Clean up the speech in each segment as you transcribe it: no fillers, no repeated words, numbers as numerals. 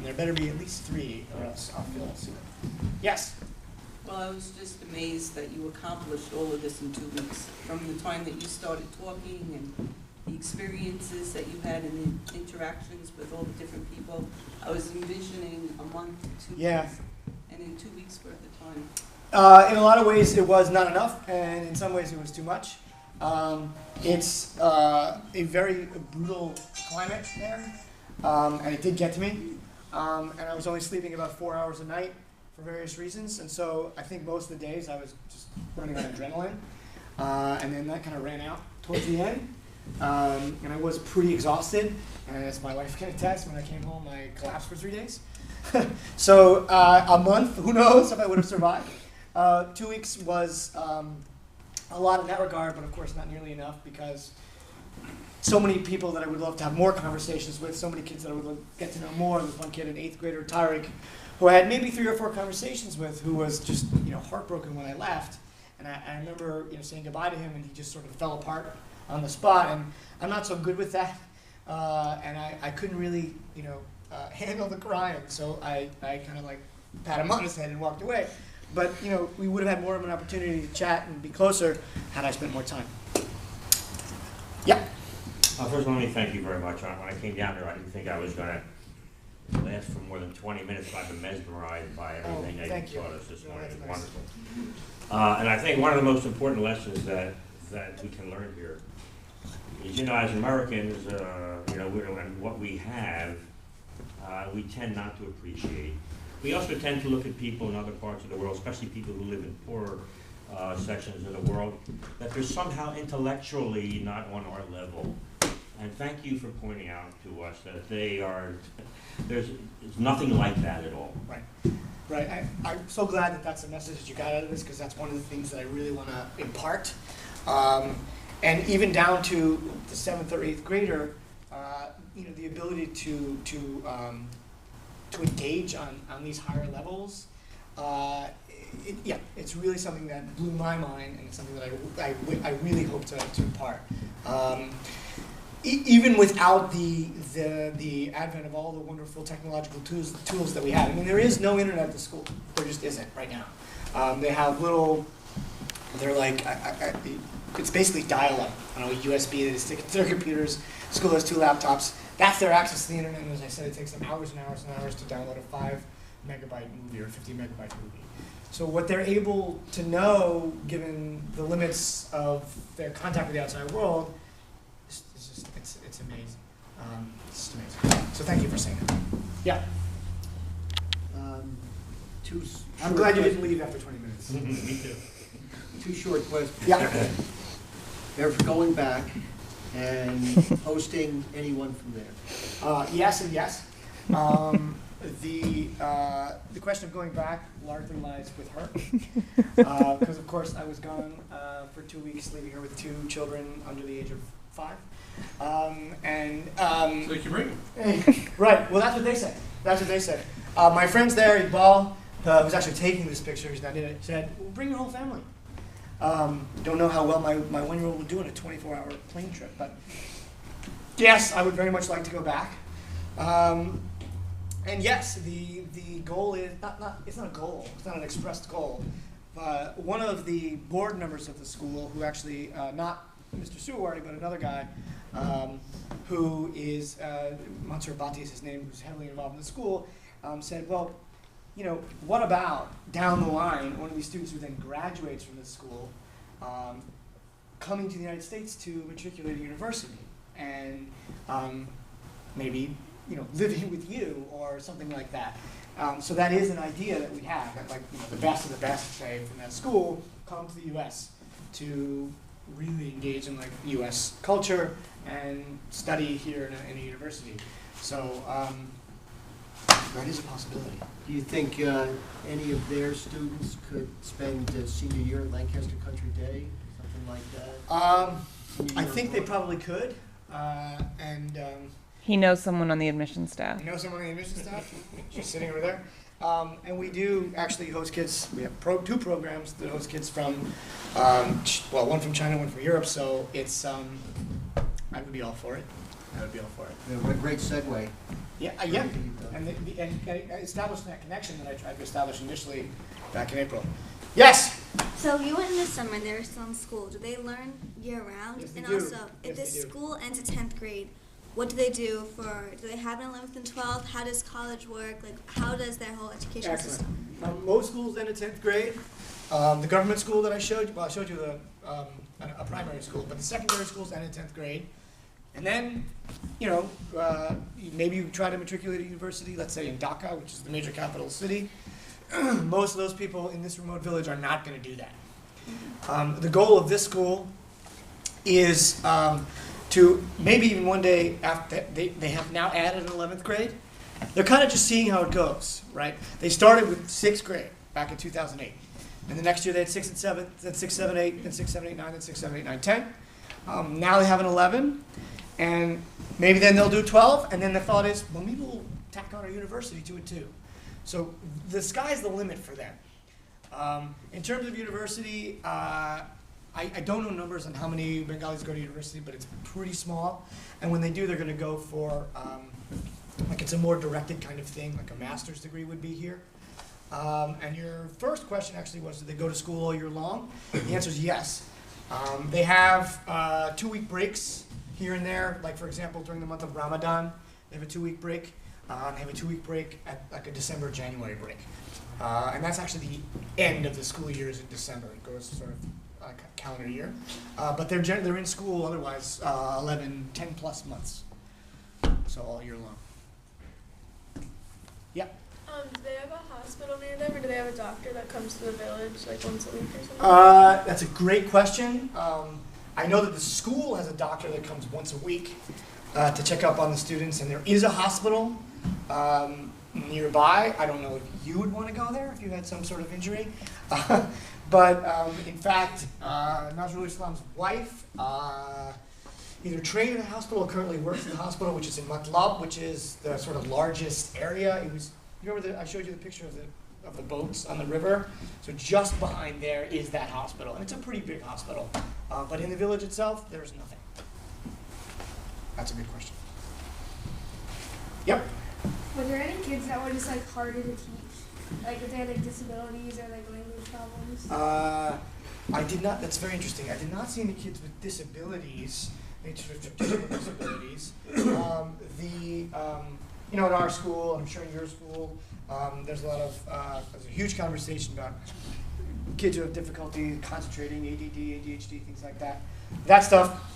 And there better be at least 3, or else I'll feel stupid. Yes? Well, I was just amazed that you accomplished all of this in 2 weeks. From the time that you started talking and the experiences that you had and the interactions with all the different people, I was envisioning a month, 2 Yeah. weeks, and in 2 weeks worth of time. In a lot of ways, it was not enough, and in some ways, it was too much. It's a very brutal climate there, and it did get to me. And I was only sleeping about 4 hours a night for various reasons, and so I think most of the days I was just running on adrenaline, and then that kind of ran out towards the end. And I was pretty exhausted, and as my wife can attest, when I came home, I collapsed for 3 days. So a month, who knows if I would have survived. 2 weeks was a lot in that regard, but of course not nearly enough because so many people that I would love to have more conversations with, so many kids that I would love to get to know more. There's one kid, an 8th grader, Tariq, who I had maybe 3 or 4 conversations with, who was just heartbroken when I left. And I remember saying goodbye to him, and he just sort of fell apart on the spot. And I'm not so good with that, and I couldn't really handle the crying, so I kind of pat him on his head and walked away. But we would have had more of an opportunity to chat and be closer had I spent more time. Yeah. First of all, let me thank you very much. When I came down here, I didn't think I was going to last for more than 20 minutes, but I've been mesmerized by everything that you taught us this morning. It's wonderful. And I think one of the most important lessons that we can learn here is, as Americans, and what we have, we tend not to appreciate. We also tend to look at people in other parts of the world, especially people who live in poorer sections of the world, that they're somehow intellectually not on our level. And thank you for pointing out to us that there's nothing like that at all. Right. I'm so glad that that's the message that you got out of this, because that's one of the things that I really want to impart. And even down to the 7th or 8th grader, the ability to engage on these higher levels, it's really something that blew my mind, and it's something that I really hope to impart. Even without the advent of all the wonderful technological tools that we have. I mean, there is no internet at the school. There just isn't right now. They have they're like, it's basically dial-up. USB, they stick it to their computers. School has 2 laptops. That's their access to the internet. And as I said, it takes them hours and hours and hours to download a 5 megabyte movie or 50 megabyte movie. So what they're able to know, given the limits of their contact with the outside world, it's amazing. It's just amazing. So thank you for saying that. Yeah. I'm glad you didn't leave after 20 minutes. Me too. 2 short questions. Yeah. They're going back and hosting anyone from there. Yes and yes. The question of going back largely lies with her, because of course I was gone for 2 weeks, leaving her with 2 children under the age of 5. So you can bring them. Right. Well, that's what they said. That's what they said. My friends there, Iqbal, who's actually taking this picture, he's not in it, said, well, "Bring your whole family." Don't know how well my 1-year-old will do in a 24-hour plane trip, but yes, I would very much like to go back. And yes, the goal is it's not a goal. It's not an expressed goal. One of the board members of the school, who actually not Mr. Suwardi, but another guy, who is Mansour Bhatti is his name, who's heavily involved in the school, said, well, what about down the line one of these students who then graduates from this school, coming to the United States to matriculate at university and maybe living with you or something like that. So that is an idea that we have, that the best of the best, say, from that school come to the U.S. to really engage in U.S. culture and study here in a university. So that is a possibility. Do you think any of their students could spend senior year at Lancaster Country Day, something like that? I think they probably could, he knows someone on the admission staff. You know someone on the admission staff? She's sitting over there. And we do actually host kids. We have 2 programs that host kids from, one from China, one from Europe. So it's, I would be all for it. Yeah, what a great segue. Yeah. And and establishing that connection that I tried to establish initially back in April. Yes? So you went in the summer and they were still in school. Do they learn year round? Yes, they and do. also, Yes, if they this do. school ends at 10th grade, what do they do do they have an 11th and 12th? How does college work? Like, how does their whole education Excellent. system? Most schools end at 10th grade. The government school that I showed you, well, I showed you a primary school, but the secondary schools end at 10th grade. And then, maybe you try to matriculate at a university, let's say in Dhaka, which is the major capital city. Most of those people in this remote village are not going to do that. The goal of this school is to maybe even one day after they have now added an 11th grade. They're kind of just seeing how it goes, right? They started with 6th grade back in 2008. And the next year they had 6 and 7, then 6, 7, 8, then 6, 7, 8, 9, then 6, 7, 8, 9, 10. Now they have an 11, and maybe then they'll do 12, and then the thought is, well, maybe we'll tack on a university to it too. So the sky's the limit for them. In terms of university, I don't know numbers on how many Bengalis go to university, but it's pretty small. And when they do, they're going to go for, it's a more directed kind of thing, like a master's degree would be here. And your first question actually was, do they go to school all year long? The answer is yes. They have 2-week breaks here and there. Like, for example, during the month of Ramadan, they have a 2-week break. They have a 2-week break at like a December-January break. And that's actually the end of the school year is in December. It goes sort of like a calendar year. But they're in school otherwise 10 plus months. So all year long. Yeah. Do they have a hospital near them, or do they have a doctor that comes to the village like once a week or something? That's a great question. I know that the school has a doctor that comes once a week to check up on the students, and there is a hospital nearby. I don't know if you would want to go there if you had some sort of injury. But in fact, Nazrul Islam's wife either trained in a hospital or currently works in the hospital, which is in Matlab, which is the sort of largest area. It was, you remember I showed you the picture of the boats on the river? So just behind there is that hospital, and it's a pretty big hospital. But in the village itself, there's nothing. That's a good question. Yep. Were there any kids that were just like harder to teach? Like if they had like disabilities or like language problems? I did not, that's very interesting. I did not see any kids with disabilities, any traditional disabilities. In our school, I'm sure in your school, there's a huge conversation about kids who have difficulty concentrating, ADD, ADHD, things like that. That stuff,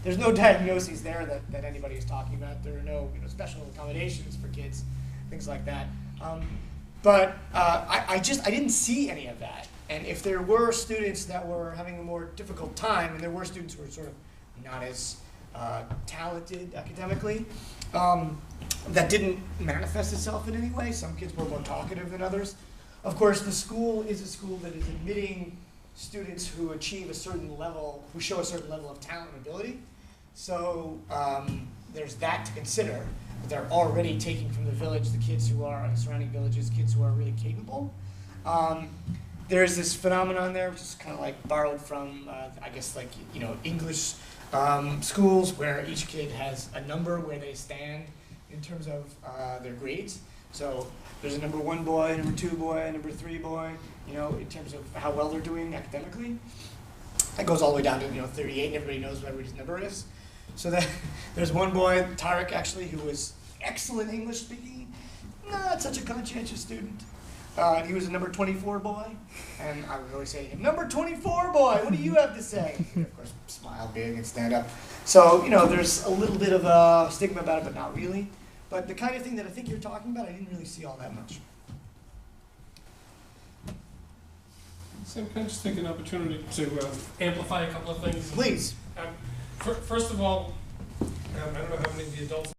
there's no diagnoses there that anybody is talking about. There are no special accommodations for kids, things like that. But I didn't see any of that. And if there were students that were having a more difficult time, and there were students who were sort of not as talented academically, that didn't manifest itself in any way. Some kids were more talkative than others. Of course, the school is a school that is admitting students who achieve a certain level, who show a certain level of talent and ability. So there's that to consider. They're already taking from the village the kids who are in surrounding villages, kids who are really capable. There's this phenomenon there, which is kind of like borrowed from, English schools, where each kid has a number where they stand in terms of their grades. So there's a number 1 boy, number 2 boy, number 3 boy, in terms of how well they're doing academically. That goes all the way down to 38, and everybody knows what everybody's number is. So there's one boy, Tarek actually, who was excellent English speaking, not such a conscientious student. He was a number 24 boy, and I would always say to him, "Number 24 boy, what do you have to say?" He'd, of course, smile big and stand up. So, there's a little bit of a stigma about it, but not really. But the kind of thing that I think you're talking about, I didn't really see all that much. Sam, can I just take an opportunity to amplify a couple of things? Please. First of all, I don't know how many of the adults